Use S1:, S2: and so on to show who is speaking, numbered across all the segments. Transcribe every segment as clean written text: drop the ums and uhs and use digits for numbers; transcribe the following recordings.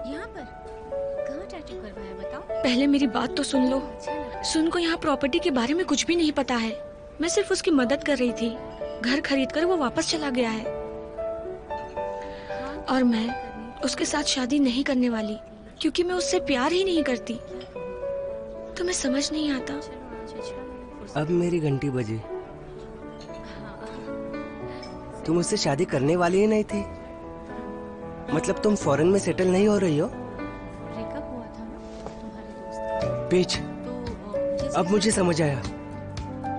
S1: यहाँ पर कहाँ टैटू करवाया बताओ?
S2: पहले मेरी बात तो सुन लो। सुन को यहाँ प्रॉपर्टी के बारे में कुछ भी नहीं पता है। मैं सिर्फ उसकी मदद कर रही थी। घर खरीदकर वो वापस चला गया है और मैं उसके साथ शादी नहीं करने वाली क्योंकि मैं उससे प्यार ही नहीं करती। तुम्हें समझ नहीं आता?
S3: अब मेरी घंटी बजी। तुम उससे शादी करने वाली ही नहीं थी? मतलब तुम फॉरेन में सेटल नहीं हो रही हो? पीच, अब मुझे समझ आया।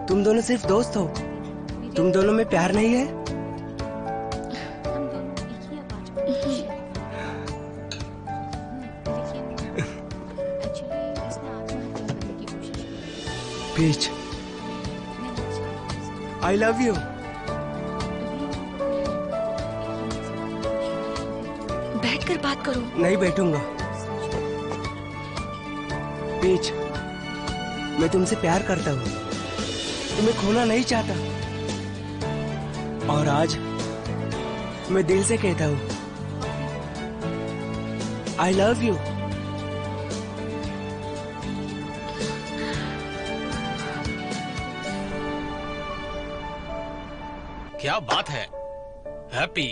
S3: तुम दोनों सिर्फ दोस्त हो, तुम दोनों में प्यार नहीं है। Peach, I love you.
S2: बैठकर बात करो।
S3: नहीं बैठूंगा। पीच, मैं तुमसे प्यार करता हूँ, तुम्हें खोना नहीं चाहता। और आज मैं दिल से कहता हूँ आई लव यू।
S4: क्या बात है हैप्पी,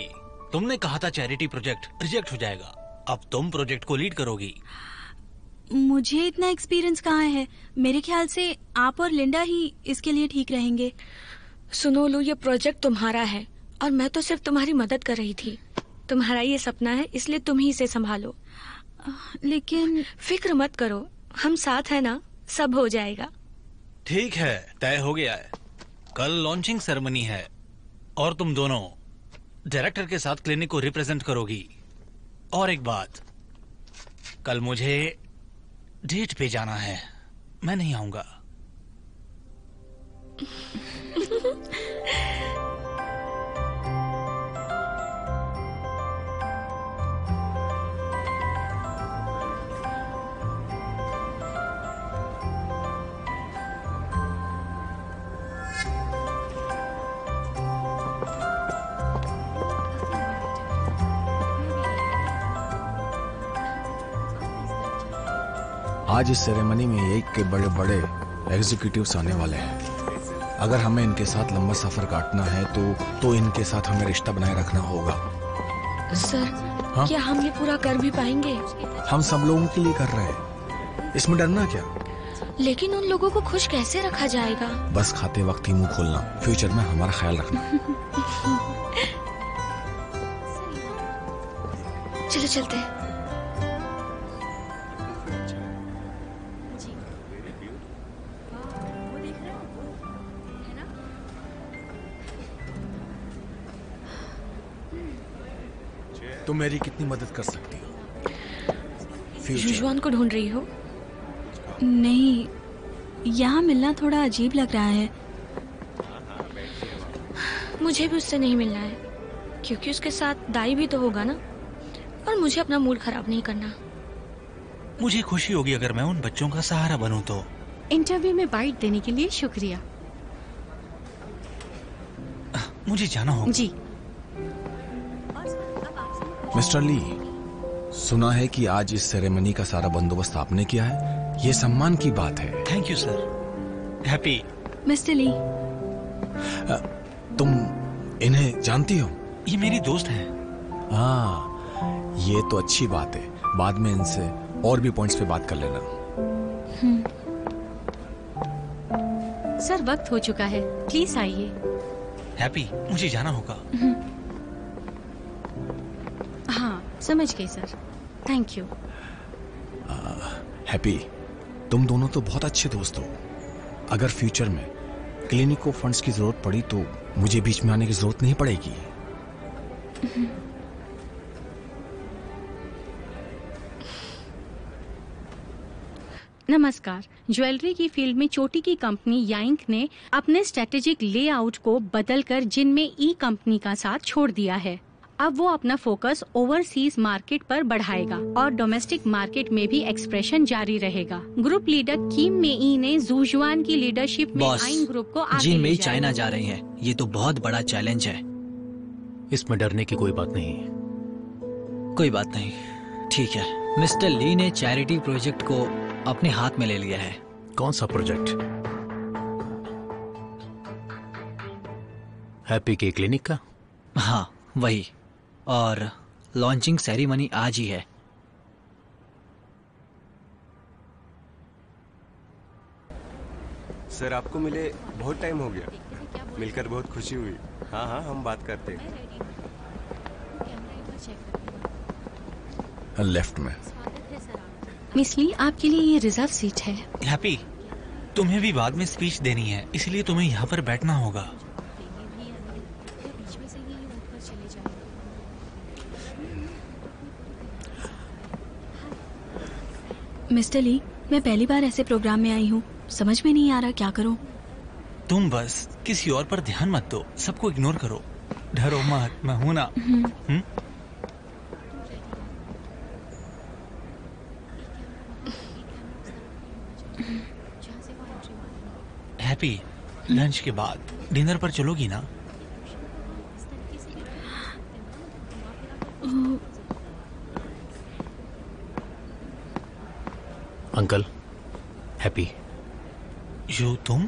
S4: तुमने कहा था चैरिटी प्रोजेक्ट रिजेक्ट हो जाएगा, अब तुम प्रोजेक्ट को लीड करोगी।
S1: मुझे इतना एक्सपीरियंस कहाँ है, मेरे ख्याल से आप और लिंडा ही इसके लिए ठीक रहेंगे।
S2: सुनो लो, ये प्रोजेक्ट तुम्हारा है और मैं तो सिर्फ तुम्हारी मदद कर रही थी। तुम्हारा ये सपना है इसलिए तुम ही इसे संभालो।
S1: लेकिन
S2: फिक्र मत करो, हम साथ हैं ना, सब हो जाएगा।
S4: ठीक है, तय हो गया है। कल लॉन्चिंग सेरेमनी है और तुम दोनों डायरेक्टर के साथ क्लिनिक को रिप्रेजेंट करोगी। और एक बात, कल मुझे डेट पे जाना है, मैं नहीं आऊंगा।
S5: आज इस सेरेमनी में एक के बड़े बड़े एग्जीक्यूटिव्स आने वाले हैं। अगर हमें इनके साथ लंबा सफर काटना है तो इनके साथ हमें रिश्ता बनाए रखना होगा।
S2: सर,
S5: हाँ?
S2: क्या हम ये पूरा कर भी पाएंगे?
S5: हम सब लोगों के लिए कर रहे हैं, इसमें डरना क्या?
S2: लेकिन उन लोगों को खुश कैसे रखा जाएगा?
S5: बस खाते वक्त ही मुंह खोलना, फ्यूचर में हमारा ख्याल रखना।
S2: चलो चलते हैं।
S5: तुम मेरी कितनी मदद कर सकती हो?
S2: युजुआन को ढूंढ रही हो?
S1: नहीं, यहाँ मिलना थोड़ा अजीब लग रहा है।
S2: मुझे भी उससे नहीं मिलना है क्योंकि उसके साथ दाई भी तो होगा ना, और मुझे अपना मूड खराब नहीं करना।
S4: मुझे खुशी होगी अगर मैं उन बच्चों का सहारा बनूं तो।
S1: इंटरव्यू में बाइट देने के लिए शुक्रिया।
S4: मुझे जाना होगा।
S1: जी।
S5: मिस्टर ली, सुना है कि आज इस सेरेमनी का सारा बंदोबस्त आपने किया है, ये सम्मान की बात है।
S4: Thank you sir. Happy.
S1: Mister Lee,
S5: तुम इन्हें जानती हो?
S4: ये मेरी दोस्त है।
S5: हाँ, ये तो अच्छी बात है। बाद में इनसे और भी पॉइंट्स पे बात कर लेना।
S1: सर वक्त हो चुका है, प्लीज आइए।
S4: हैप्पी, मुझे जाना होगा।
S1: हाँ, समझ गई सर, थैंक यू।
S5: हैप्पी, तुम दोनों तो बहुत अच्छे दोस्त हो। अगर फ्यूचर में क्लिनिक को फंड्स की जरूरत पड़ी तो मुझे बीच में आने की जरूरत नहीं पड़ेगी।
S1: नमस्कार। ज्वेलरी की फील्ड में चोटी की कंपनी यांक ने अपने स्ट्रेटेजिक लेआउट को बदलकर जिनमें ई कंपनी का साथ छोड़ दिया है। अब वो अपना फोकस ओवरसीज मार्केट पर बढ़ाएगा और डोमेस्टिक मार्केट में भी एक्सप्रेशन जारी रहेगा। ग्रुप लीडर किम मेई ने जूजुआन की लीडरशिप में आइन ग्रुप को आगे
S6: जिन
S1: ले
S6: मेई
S1: जाएगा।
S6: चाइना जा रही हैं। ये तो बहुत बड़ा चैलेंज है।
S4: इसमें डरने की कोई बात नहीं।
S6: कोई बात नहीं। ठीक है। मिस्टर ली ने चैरिटी प्रोजेक्ट को अपने हाथ में ले लिया है।
S7: कौन सा प्रोजेक्ट? हैप्पी के क्लिनिक का?
S6: हाँ वही, और लॉन्चिंग सेरेमनी आज ही है।
S3: सर आपको मिले बहुत टाइम हो गया, मिलकर बहुत खुशी हुई। हाँ हाँ हम बात करते हैं।
S5: लेफ्ट में।
S1: मिस ली, आपके लिए ये रिजर्व सीट है।
S4: हैप्पी, तुम्हें भी बाद में स्पीच देनी है, इसलिए तुम्हें यहाँ पर बैठना होगा।
S2: मिस्टर ली, मैं पहली बार ऐसे प्रोग्राम में आई हूँ, समझ में नहीं आ रहा क्या करूँ।
S4: तुम बस किसी और पर ध्यान मत दो, सबको इग्नोर करो, डरो मत, मैं हूं ना। हैप्पी, लंच के बाद डिनर पर चलोगी ना?
S7: Uncle, happy.
S4: यो तुम?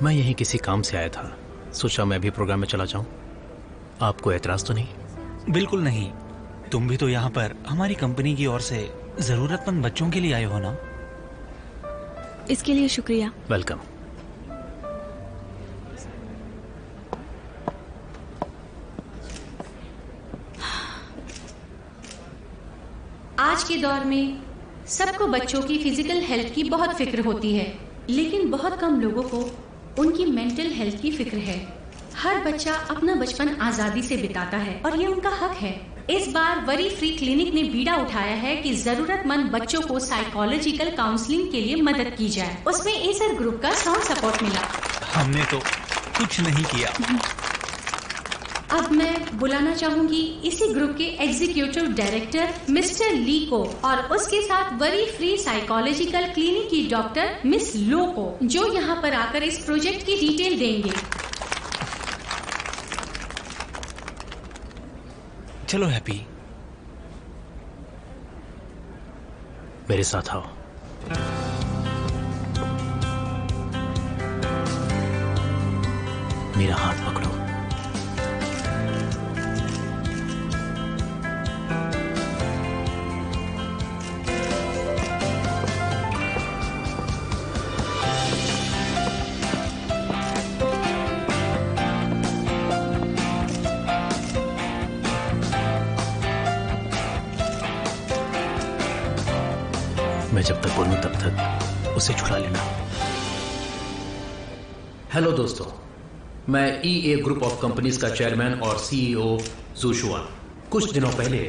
S7: मैं यहीं किसी काम से आया था, सोचा मैं भी प्रोग्राम में चला जाऊं। आपको एतराज तो नहीं?
S4: बिल्कुल नहीं। तुम भी तो यहाँ पर हमारी कंपनी की ओर से जरूरतमंद बच्चों के लिए आए हो ना।
S2: इसके लिए शुक्रिया।
S7: वेलकम।
S1: आज के दौर में सबको बच्चों की फिजिकल हेल्थ की बहुत फिक्र होती है, लेकिन बहुत कम लोगों को उनकी मेंटल हेल्थ की फिक्र है। हर बच्चा अपना बचपन आजादी से बिताता है और ये उनका हक है। इस बार वरी फ्री क्लिनिक ने बीड़ा उठाया है कि जरूरतमंद बच्चों को साइकोलॉजिकल काउंसलिंग के लिए मदद की जाए। उसमें एसर ग्रुप का साउंड सपोर्ट मिला।
S4: हमने तो कुछ नहीं किया।
S1: अब मैं बुलाना चाहूंगी इसी ग्रुप के एग्जीक्यूटिव डायरेक्टर मिस्टर ली को और उसके साथ वरी फ्री साइकोलॉजिकल क्लिनिक की डॉक्टर मिस लो को, जो यहाँ पर आकर इस प्रोजेक्ट की डिटेल देंगे।
S4: चलो हैप्पी,
S7: मेरे साथ आओ। मेरा हाथ पकड़ो। मैं जब तक बोलूं तब तक उसे छुड़ा लेना।
S8: हेलो दोस्तों, मैं ईए ग्रुप ऑफ कंपनीज का चेयरमैन और सीईओ जू शुआन। कुछ दिनों पहले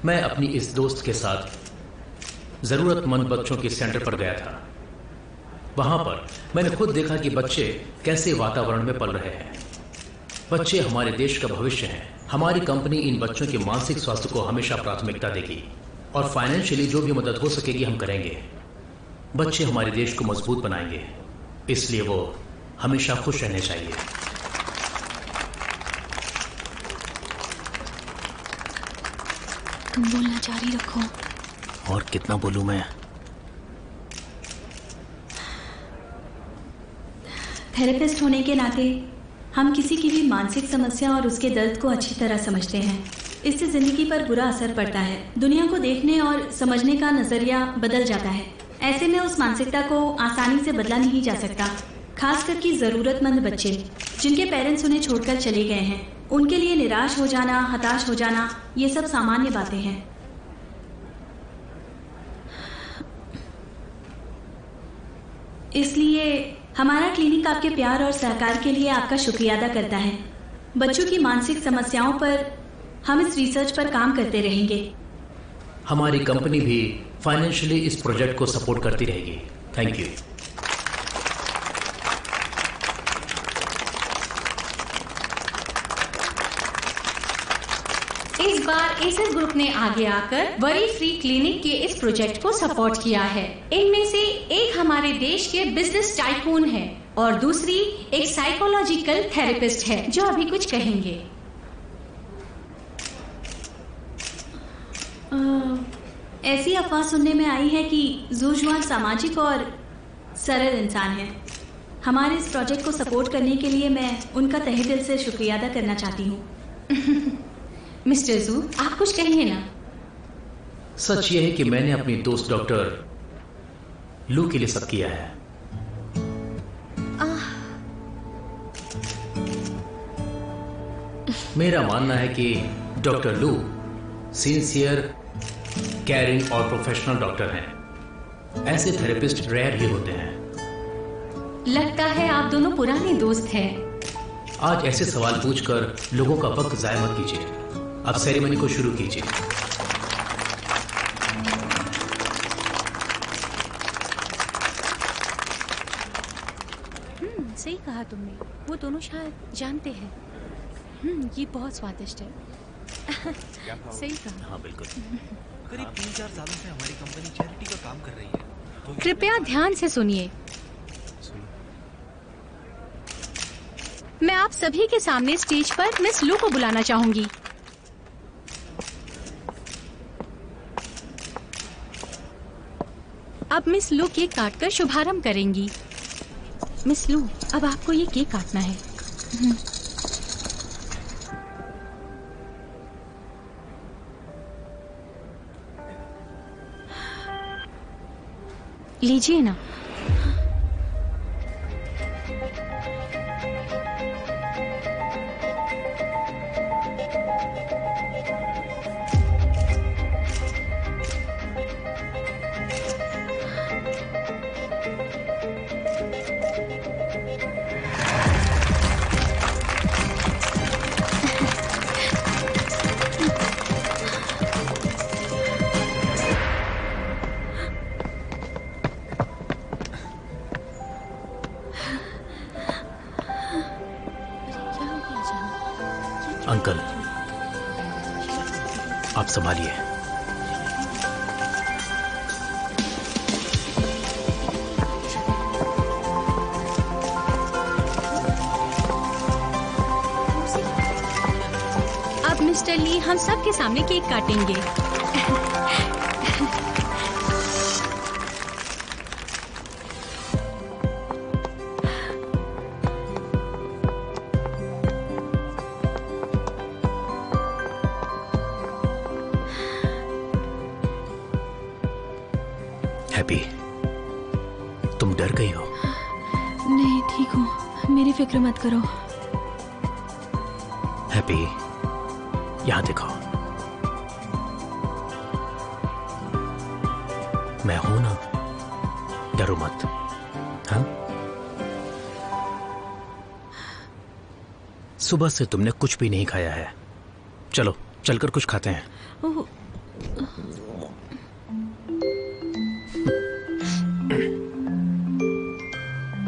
S8: मैं अपनी इस दोस्त के साथ जरूरतमंद बच्चों के सेंटर पर गया था। वहां पर मैंने खुद देखा कि बच्चे कैसे वातावरण में पल रहे हैं। बच्चे हमारे देश का भविष्य हैं। हमारी कंपनी इन बच्चों के मानसिक स्वास्थ्य को हमेशा प्राथमिकता देगी और फाइनेंशियली जो भी मदद हो सकेगी हम करेंगे। बच्चे हमारे देश को मजबूत बनाएंगे, इसलिए वो हमेशा खुश रहने चाहिए।
S2: तुम बोलना जारी रखो।
S7: और कितना बोलूं मैं?
S9: थेरेपिस्ट होने के नाते हम किसी की भी मानसिक समस्या और उसके दर्द को अच्छी तरह समझते हैं। इससे जिंदगी पर बुरा असर पड़ता है। दुनिया को देखने और समझने का नजरिया बदल जाता है। ऐसे में उस मानसिकता को आसानी से बदला नहीं जा सकता। खास करके जरूरतमंद बच्चे जिनके पेरेंट्स उन्हें छोड़कर चले गए हैं, उनके लिए निराश हो जाना, हताश हो जाना, ये सब सामान्य बातें हैं। इसलिए हमारा क्लिनिक आपके प्यार और सहकार के लिए आपका शुक्रिया अदा करता है। बच्चों की मानसिक समस्याओं पर हम इस रिसर्च पर काम करते रहेंगे।
S8: हमारी कंपनी भी फाइनेंशियली इस प्रोजेक्ट को सपोर्ट करती रहेगी। Thank you.
S1: इस बार एसर ग्रुप ने आगे आकर वरी फ्री क्लिनिक के इस प्रोजेक्ट को सपोर्ट किया है। इनमें से एक हमारे देश के बिजनेस टाइकून है और दूसरी एक साइकोलॉजिकल थेरेपिस्ट है जो अभी कुछ कहेंगे।
S9: ऐसी अफवाह सुनने में आई है कि जूजुआन सामाजिक और सरल इंसान है। हमारे इस प्रोजेक्ट को सपोर्ट करने के लिए मैं उनका तहे दिल से शुक्रिया अदा करना चाहती हूँ।
S1: मिस्टर जू, आप कुछ कहिए ना।
S8: सच ये है कि मैंने अपनी दोस्त डॉक्टर लू के लिए सब किया है। मेरा मानना है कि डॉक्टर लू सिंसियर, केयरिंग और प्रोफेशनल डॉक्टर हैं। ऐसे थेरेपिस्ट रेयर ही होते हैं।
S1: लगता है आप दोनों पुराने दोस्त हैं।
S8: आज ऐसे सवाल पूछकर लोगों का वक्त जाया मत कीजिए। अब सेरेमनी को शुरू कीजिए।
S1: सही कहा तुमने, वो दोनों शायद जानते हैं। ये बहुत स्वादिष्ट है। सही कहा।
S4: हाँ बिल्कुल। करीब 3-4 सालों से हमारी कंपनी चैरिटी का काम कर रही है। तो
S1: कृपया ध्यान से सुनिए। मैं आप सभी के सामने स्टेज पर मिस लू को बुलाना चाहूंगी। अब मिस लू केक काटकर शुभारंभ करेंगी। मिस लू, अब आपको ये केक काटना है। लीजिए ना।
S7: अंकल, आप संभालिए।
S1: अब मिस्टर ली हम सब के सामने केक काटेंगे।
S7: हैप्पी, तुम डर गई हो?
S2: नहीं, ठीक हूँ, मेरी फिक्र मत करो।
S7: हैप्पी, यहाँ देखो, मैं हूं ना, डरो मत। हाँ? सुबह से तुमने कुछ भी नहीं खाया है। चलो चलकर कुछ खाते हैं।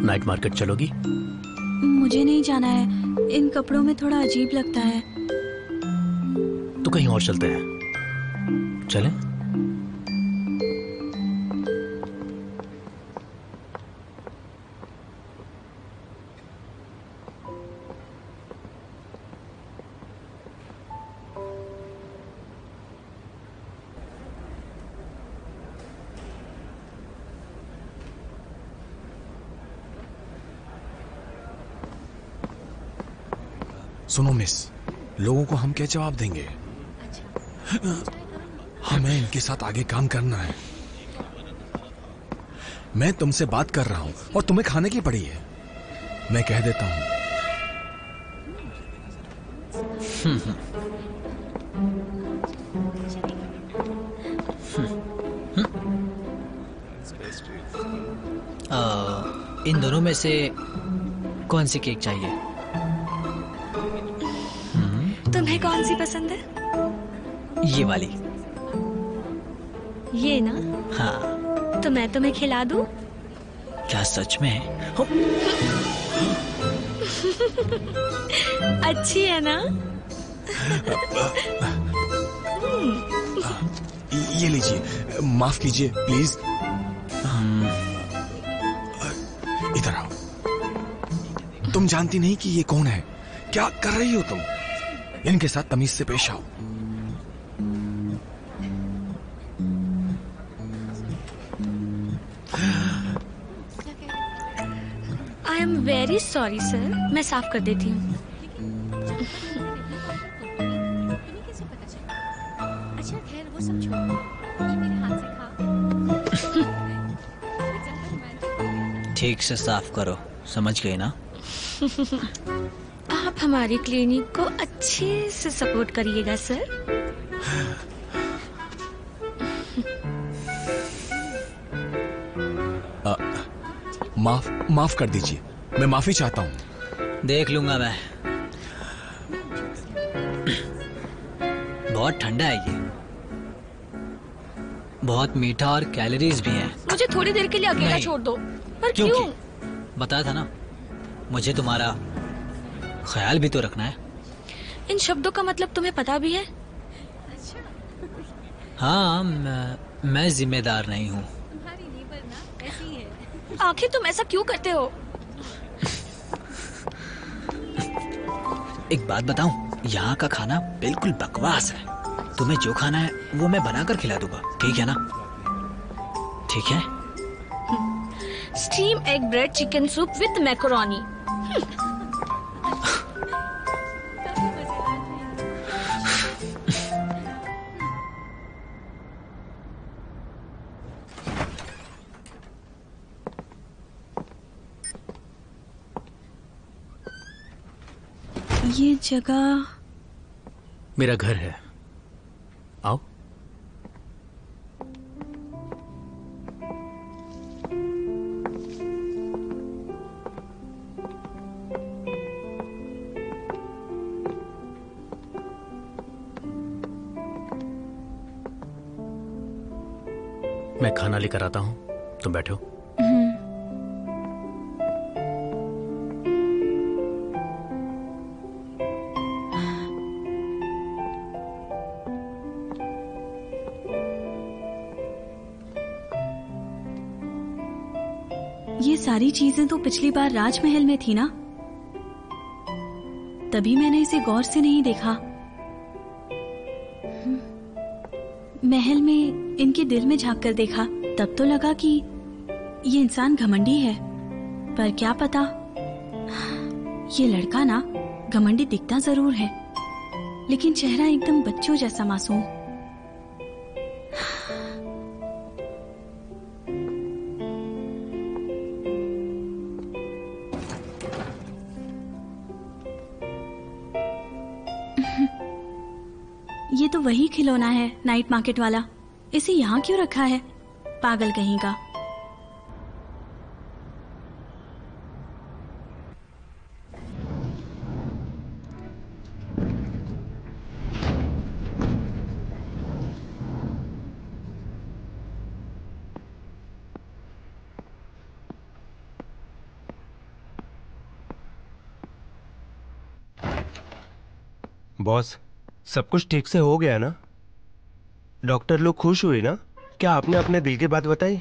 S7: नाइट मार्केट चलोगी?
S2: मुझे नहीं जाना है, इन कपड़ों में थोड़ा अजीब लगता है।
S7: तो कहीं और चलते हैं। चलें?
S5: सुनो मिस, लोगों को हम क्या जवाब देंगे? हमें इनके साथ आगे काम करना है। मैं तुमसे बात कर रहा हूं और तुम्हें खाने की पड़ी है। मैं कह देता हूं।
S6: इन दोनों में से कौन सी केक चाहिए?
S2: तुम्हें कौन सी पसंद है?
S6: ये वाली।
S2: ये ना?
S6: हाँ।
S2: तो मैं तुम्हें खिला दूं?
S6: क्या सच में?
S2: अच्छी है ना?
S5: ये लीजिए, माफ कीजिए प्लीज। इधर आओ। तुम जानती नहीं कि ये कौन है? क्या कर रही हो तुम? इनके साथ तमीज से पेश आओ।
S2: एम वेरी सॉरी सर, मैं साफ कर देती हूँ।
S1: अच्छा खैर वो सब छोड़ो, ये मेरे हाथ से खा।
S6: ठीक से साफ करो, समझ गए ना?
S2: आप हमारी क्लिनिक को अच्छे से सपोर्ट करिएगा सर।
S5: माफ कर दीजिए, मैं माफी चाहता हूँ।
S6: देख लूंगा मैं। बहुत ठंडा है ये, बहुत मीठा और कैलोरीज भी हैं।
S2: मुझे थोड़ी देर के लिए अकेला
S6: नहीं।
S2: छोड़ दो। पर क्यों?
S6: बताया था ना, मुझे तुम्हारा ख्याल भी तो रखना है।
S2: इन शब्दों का मतलब तुम्हें पता भी है?
S6: हाँ, मैं जिम्मेदार नहीं हूँ।
S2: आखिर तुम ऐसा क्यों करते हो?
S6: एक बात बताऊं, यहाँ का खाना बिल्कुल बकवास है। तुम्हें जो खाना है वो मैं बनाकर खिला दूंगा, ठीक है ना? ठीक है?
S2: Steam egg bread chicken soup with macaroni.
S9: ये जगह
S7: मेरा घर है, आओ। मैं खाना लेकर आता हूं, तुम बैठो।
S9: ये सारी चीजें तो पिछली बार राजमहल में थी ना, तभी मैंने इसे गौर से नहीं देखा। महल में इनके दिल में झांक कर देखा, तब तो लगा कि ये इंसान घमंडी है, पर क्या पता ये लड़का ना घमंडी दिखता जरूर है, लेकिन चेहरा एकदम बच्चों जैसा मासूम। ये तो वही खिलौना है नाइट मार्केट वाला, इसे यहाँ क्यों रखा है? पागल कहीं का।
S3: बॉस, सब कुछ ठीक से हो गया ना? डॉक्टर लोग खुश हुए ना? क्या आपने अपने दिल की बात बताई?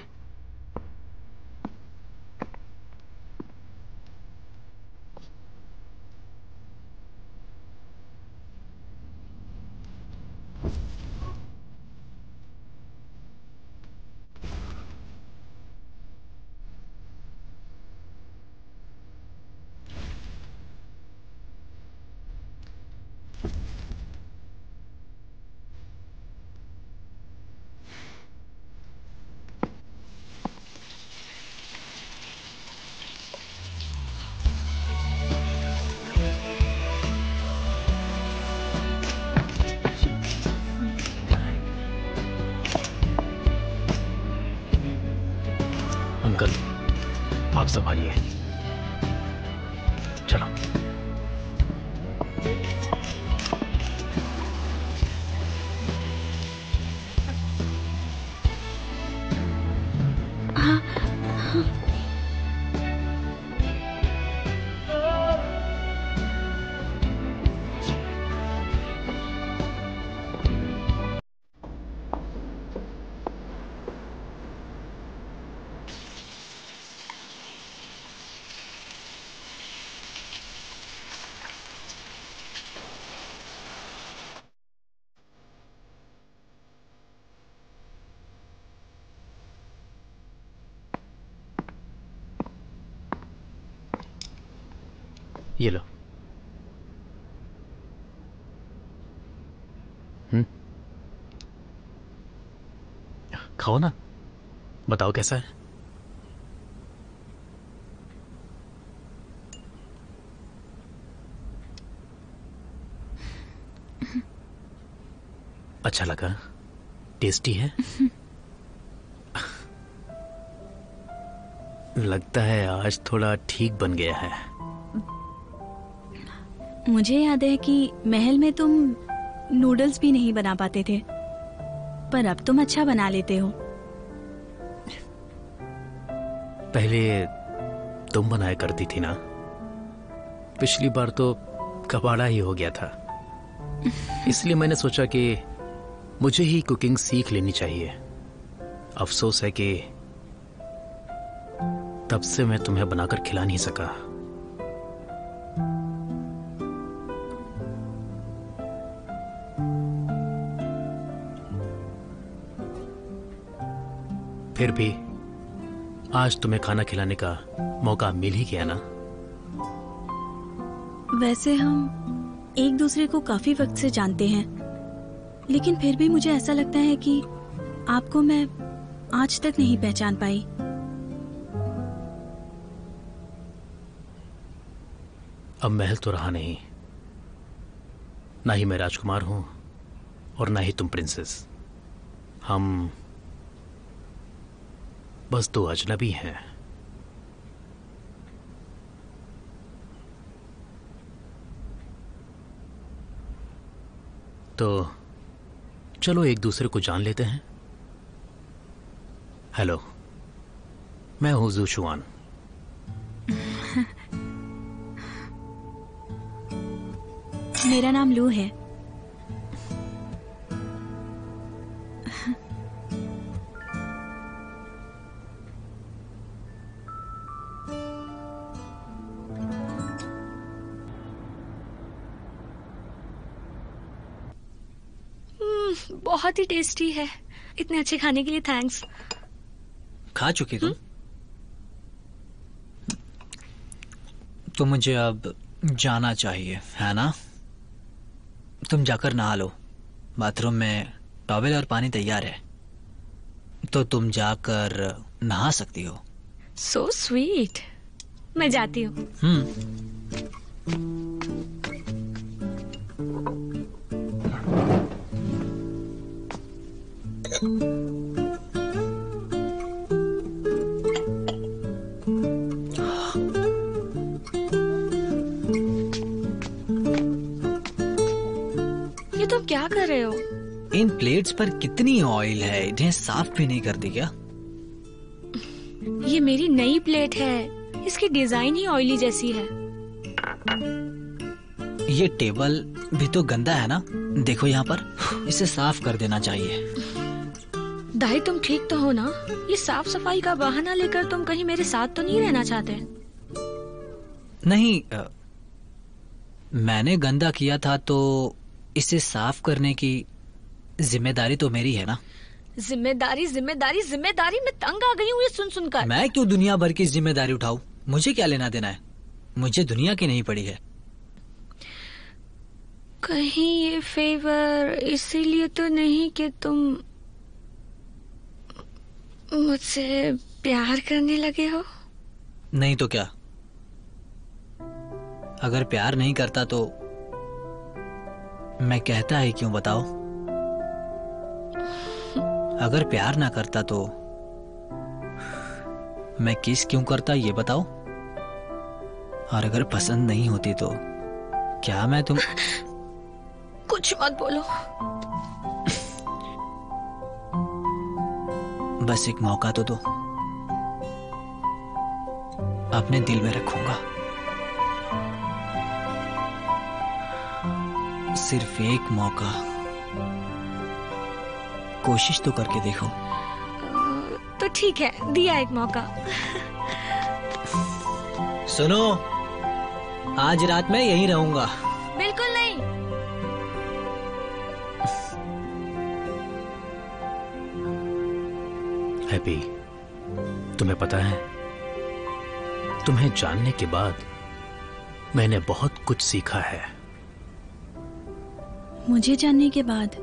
S7: अंकल, आप संभालिए। चलो। ये लो। खाओ ना, बताओ कैसा है। अच्छा लगा? टेस्टी है? लगता है आज थोड़ा ठीक बन गया है।
S9: मुझे याद है कि महल में तुम नूडल्स भी नहीं बना पाते थे, पर अब तुम अच्छा बना लेते हो।
S7: पहले तुम बनाया करती थी ना, पिछली बार तो कबाड़ा ही हो गया था। इसलिए मैंने सोचा कि मुझे ही कुकिंग सीख लेनी चाहिए। अफसोस है कि तब से मैं तुम्हें बनाकर खिला नहीं सका। फिर भी आज तुम्हें खाना खिलाने का मौका मिल ही गया ना।
S9: वैसे हम एक दूसरे को काफी वक्त से जानते हैं, लेकिन फिर भी मुझे ऐसा लगता है कि आपको मैं आज तक नहीं पहचान पाई।
S7: अब महल तो रहा नहीं, ना ही मैं राजकुमार हूं और ना ही तुम प्रिंसेस। हम बस दो अजनबी हैं। तो चलो एक दूसरे को जान लेते हैं। हेलो, मैं हूं जू शुआन।
S9: मेरा नाम लू है।
S2: बहुत ही टेस्टी है। इतने अच्छे खाने के लिए थैंक्स।
S6: खा चुकी तुम? तो मुझे अब जाना चाहिए, है ना? तुम जाकर नहा लो। बाथरूम में टॉवेल और पानी तैयार है, तो तुम जाकर नहा सकती हो।
S2: So sweet. मैं जाती हूँ। ये तुम क्या कर रहे हो?
S6: इन प्लेट्स पर कितनी ऑयल है, इन्हें साफ भी नहीं करती क्या?
S2: ये मेरी नई प्लेट है, इसकी डिजाइन ही ऑयली जैसी है।
S6: ये टेबल भी तो गंदा है ना, देखो यहाँ पर। इसे साफ कर देना चाहिए।
S2: दाई, तुम ठीक तो हो ना? ये साफ सफाई का बहाना लेकर तुम कहीं मेरे साथ तो नहीं रहना चाहते?
S6: नहीं, मैंने गंदा किया था तो इसे साफ करने की जिम्मेदारी तो मेरी है ना।
S2: जिम्मेदारी जिम्मेदारी जिम्मेदारी, मैं तंग आ गई हूँ ये सुन सुनकर।
S6: मैं क्यों दुनिया भर की जिम्मेदारी उठाऊं? मुझे क्या लेना देना है? मुझे दुनिया की नहीं पड़ी है।
S2: कहीं ये फेवर इसीलिए तो नहीं कि तुम मुझसे प्यार करने लगे हो?
S6: नहीं तो क्या? अगर प्यार नहीं करता तो मैं कहता है क्यों, बताओ? अगर प्यार ना करता तो मैं किस क्यों करता, ये बताओ? और अगर पसंद नहीं होती तो क्या मैं तुम...
S2: कुछ मत बोलो।
S6: बस एक मौका तो दो, अपने दिल में रखूंगा। सिर्फ एक मौका, कोशिश तो करके देखो।
S2: तो ठीक है, दिया एक मौका।
S6: सुनो, आज रात मैं यहीं रहूंगा।
S2: बिल्कुल नहीं।
S7: हैप्पी, तुम्हें पता है, तुम्हें जानने के बाद
S8: मैंने बहुत कुछ सीखा है।
S9: मुझे जानने के बाद?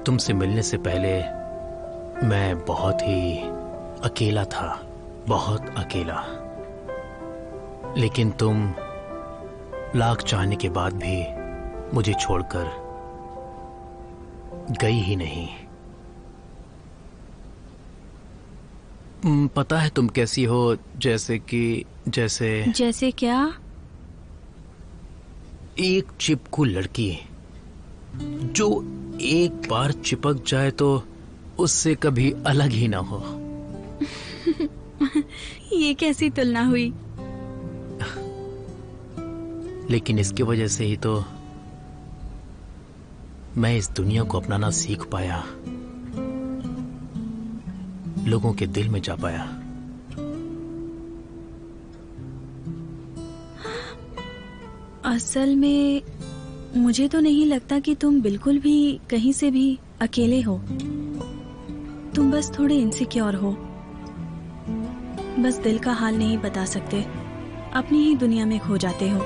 S8: तुमसे मिलने से पहले मैं बहुत ही अकेला था, बहुत अकेला। लेकिन तुम लाख चाहने के बाद भी मुझे छोड़कर गई ही नहीं। पता है तुम कैसी हो, जैसे
S9: जैसे क्या?
S8: एक चिपकू लड़की जो एक बार चिपक जाए तो उससे कभी अलग ही ना हो।
S9: ये कैसी तुलना हुई?
S8: लेकिन इसकी वजह से ही तो मैं इस दुनिया को अपनाना सीख पाया, लोगों के दिल में जा पाया।
S9: असल में मुझे तो नहीं लगता कि तुम बिल्कुल भी कहीं से भी अकेले हो। तुम बस थोड़े इनसिक्योर हो, बस दिल का हाल नहीं बता सकते, अपनी ही दुनिया में खो जाते हो।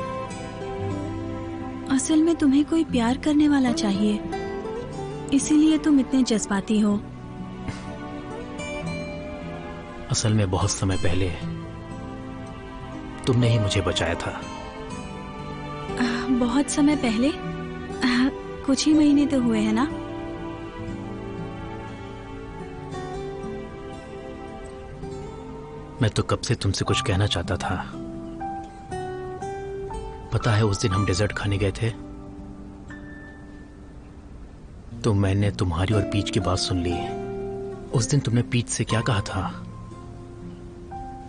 S9: असल में तुम्हें कोई प्यार करने वाला चाहिए, इसीलिए तुम इतने जज्बाती हो।
S8: असल में बहुत समय पहले तुमने ही मुझे बचाया था।
S9: बहुत समय पहले? कुछ ही महीने तो हुए हैं ना।
S8: मैं तो कब से तुमसे कुछ कहना चाहता था। पता है उस दिन हम डेजर्ट खाने गए थे तो मैंने तुम्हारी और पीच की बात सुन ली। उस दिन तुमने पीच से क्या कहा था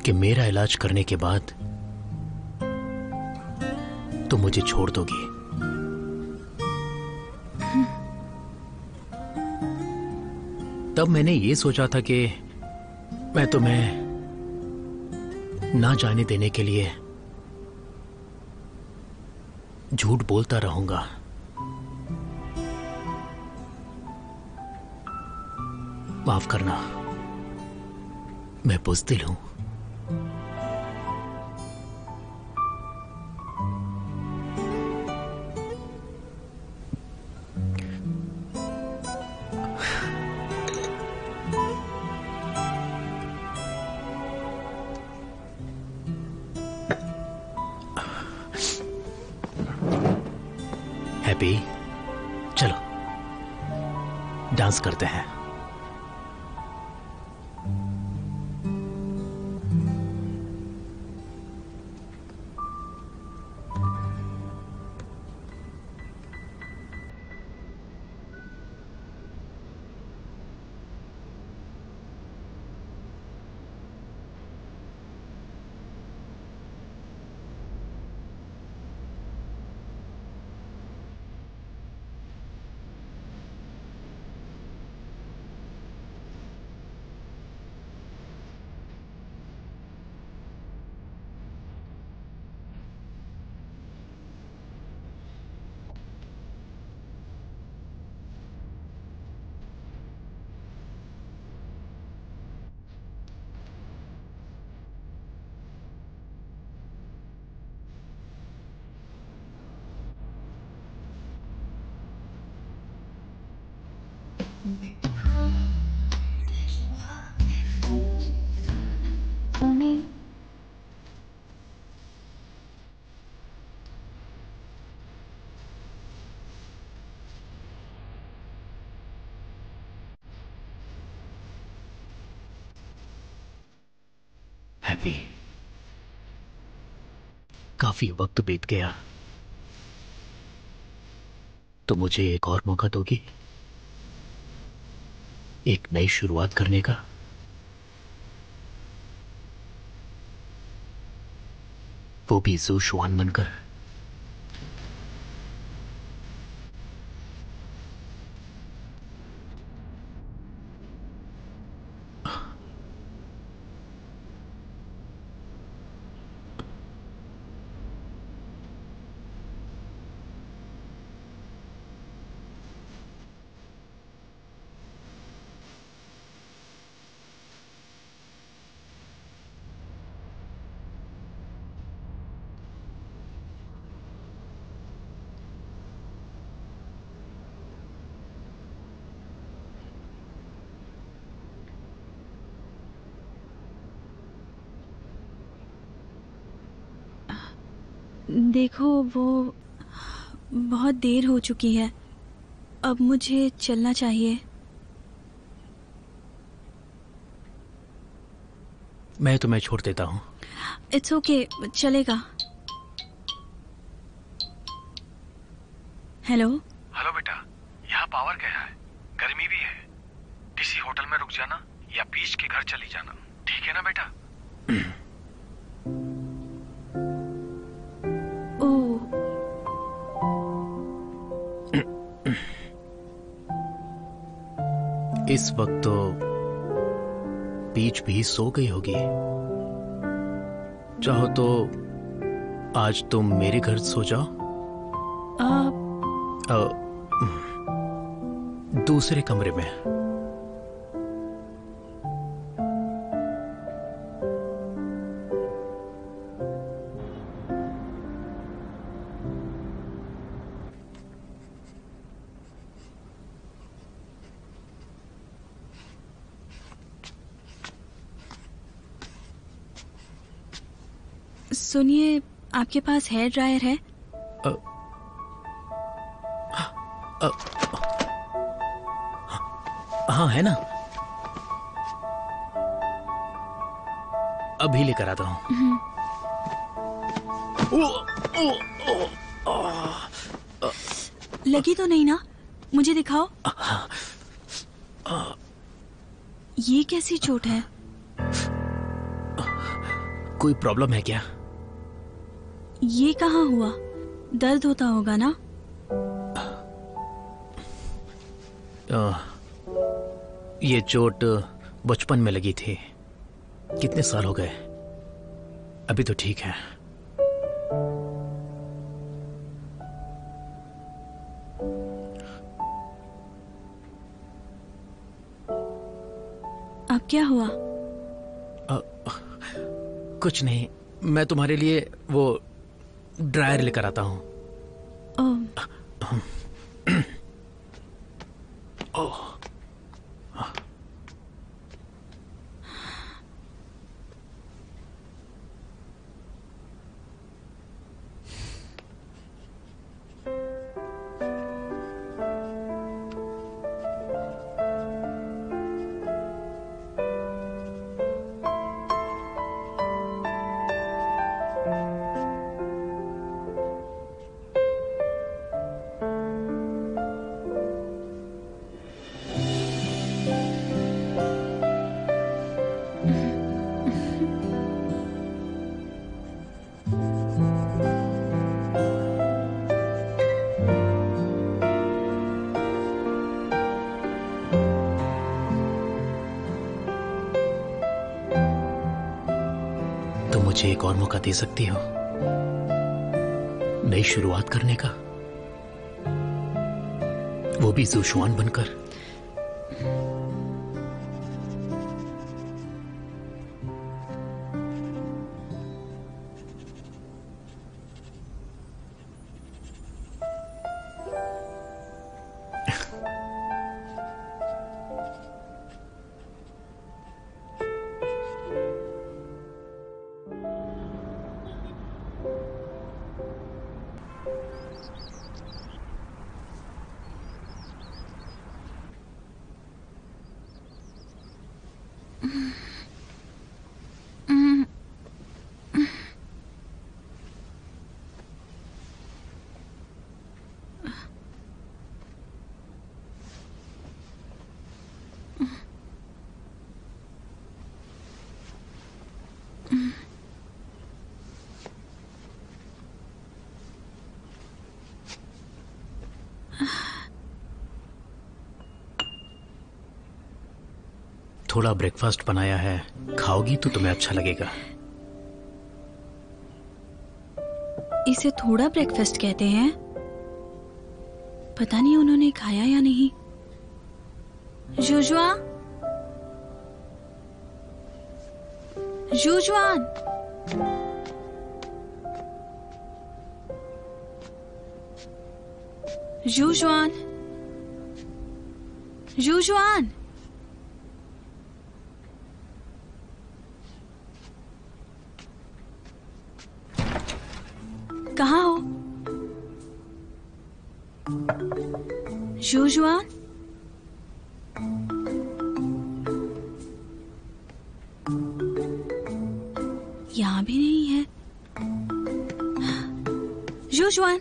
S8: कि मेरा इलाज करने के बाद तुम मुझे छोड़ दोगी। तब मैंने ये सोचा था कि मैं तुम्हें ना जाने देने के लिए झूठ बोलता रहूंगा। माफ करना, मैं बुज़दिल हूं। हैप्पी, चलो डांस करते हैं। हैप्पी, काफी वक्त बीत गया, तो मुझे एक और मौका दोगी एक नई शुरुआत करने का? वो भी ज़ू शुआन बनकर।
S9: देखो वो बहुत देर हो चुकी है, अब मुझे चलना चाहिए।
S7: मैं तुम्हें छोड़ देता हूँ।
S9: इट्स ओके, चलेगा। हेलो
S5: हेलो बेटा, यहाँ पावर गया है, गर्मी भी है। किसी होटल में रुक जाना या बीच के घर चली जाना, ठीक है ना बेटा?
S9: ओह,
S7: इस वक्त तो बीच भी सो गई होगी। चाहो तो आज तुम मेरे घर सो जाओ। दूसरे कमरे में।
S9: सुनिए, आपके पास हेयर ड्रायर है?
S7: हाँ है ना, अभी लेकर आता हूँ।
S9: लगी तो नहीं ना? मुझे दिखाओ। ये कैसी चोट है?
S7: कोई प्रॉब्लम है क्या?
S9: ये कहाँ हुआ? दर्द होता होगा ना?
S7: ये चोट बचपन में लगी थी। कितने साल हो गए, अभी तो ठीक है।
S9: अब क्या हुआ?
S7: कुछ नहीं, मैं तुम्हारे लिए वो ड्रायर लेकर आता हूँ। मुझे एक और मौका दे सकती हो नई शुरुआत करने का, वो भी ज़ूशुआन बनकर। थोड़ा ब्रेकफास्ट बनाया है, खाओगी तो तुम्हें अच्छा लगेगा।
S9: इसे थोड़ा ब्रेकफास्ट कहते हैं? पता नहीं उन्होंने खाया या नहीं। ज़ूशुआन, ज़ूशुआन, ज़ूशुआन, ज़ूशुआन। कहाँ हो? जूजुआन? यहाँ भी नहीं है। जूजुआन?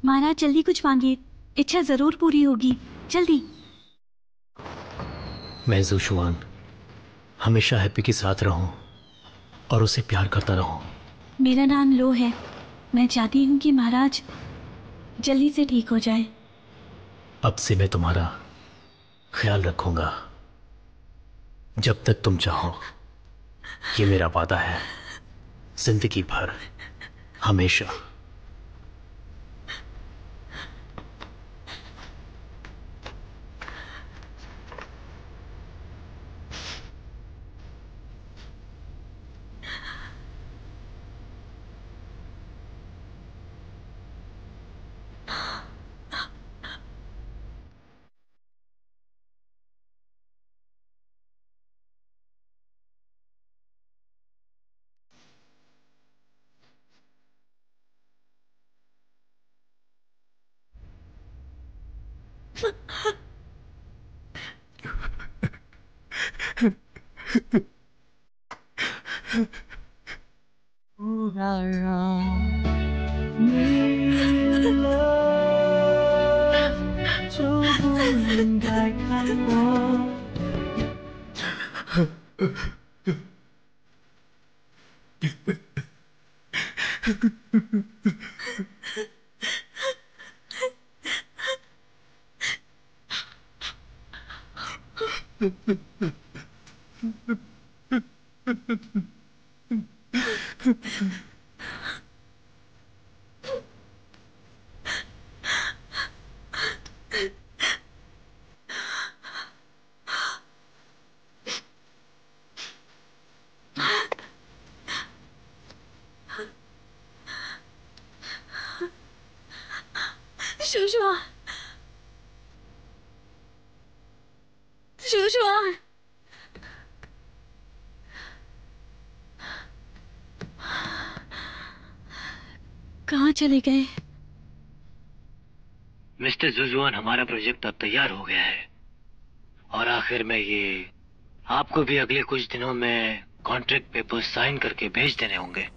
S9: महाराज जल्दी कुछ मांगिए, इच्छा जरूर पूरी होगी। जल्दी।
S8: मैं ज़ूशुआन हमेशा हैप्पी के साथ रहूं और उसे प्यार करता रहूं।
S9: मेरा नाम लो है। मैं चाहती हूँ कि महाराज जल्दी से ठीक हो जाए।
S8: अब से मैं तुम्हारा ख्याल रखूंगा जब तक तुम चाहो। ये मेरा वादा है, जिंदगी भर, हमेशा।
S9: जूजुआन, जूजुआन, कहाँ चले गए?
S8: मिस्टर ज़ूशुआन, हमारा प्रोजेक्ट अब तैयार हो गया है और आखिर में ये आपको भी अगले कुछ दिनों में कॉन्ट्रैक्ट पेपर साइन करके भेज देने होंगे।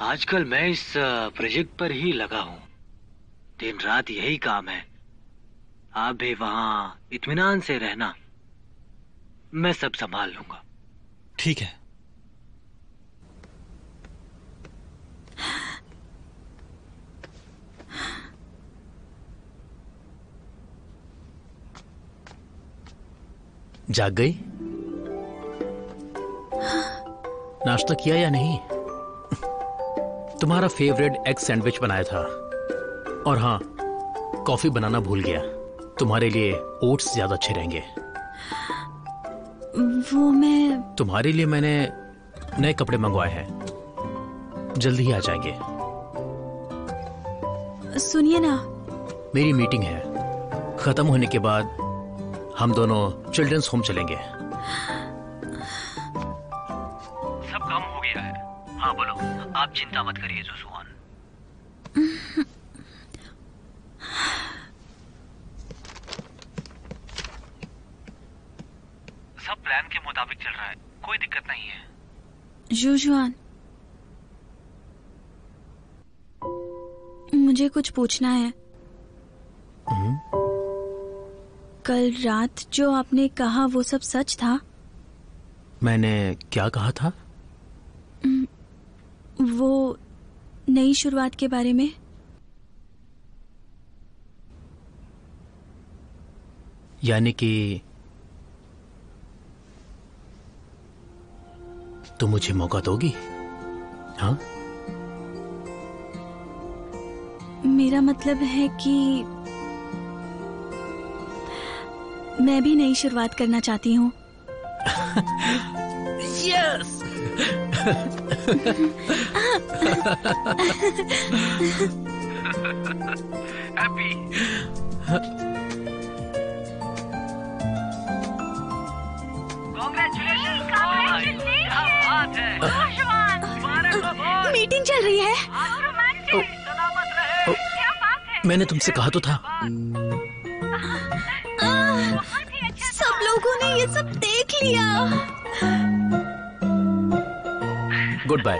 S8: आजकल मैं इस प्रोजेक्ट पर ही लगा हूँ, दिन रात यही काम है। आप भी वहाँ इत्मीनान से रहना, मैं सब संभाल लूंगा।
S4: ठीक है।
S8: जाग गई? नाश्ता किया या नहीं? तुम्हारा फेवरेट एग सैंडविच बनाया था। और हाँ, कॉफी बनाना भूल गया। तुम्हारे लिए ओट्स ज्यादा अच्छे रहेंगे।
S9: वो मैं...
S8: तुम्हारे लिए मैंने नए कपड़े मंगवाए हैं, जल्दी ही आ जाएंगे।
S9: सुनिए ना,
S8: मेरी मीटिंग है, खत्म होने के बाद हम दोनों चिल्ड्रंस होम चलेंगे। सब काम हो गया
S6: गया है। हाँ बोलो, आप चिंता मत करिए जोशुआन। सब प्लान के मुताबिक चल रहा है, कोई दिक्कत नहीं है।
S2: जोशुआन, मुझे कुछ पूछना है। कल रात जो आपने कहा वो सब सच था?
S7: मैंने क्या कहा था?
S2: वो नई शुरुआत के बारे में।
S7: यानी कि तुम मुझे मौका दोगी? हाँ,
S2: मेरा मतलब है कि मैं भी नई शुरुआत करना चाहती हूँ।
S7: यस।
S6: हैप्पी।
S2: मीटिंग चल रही है।
S7: मैंने तुमसे कहा तो था।
S2: सब लोगों ने ये सब देख लिया।
S7: Good bye.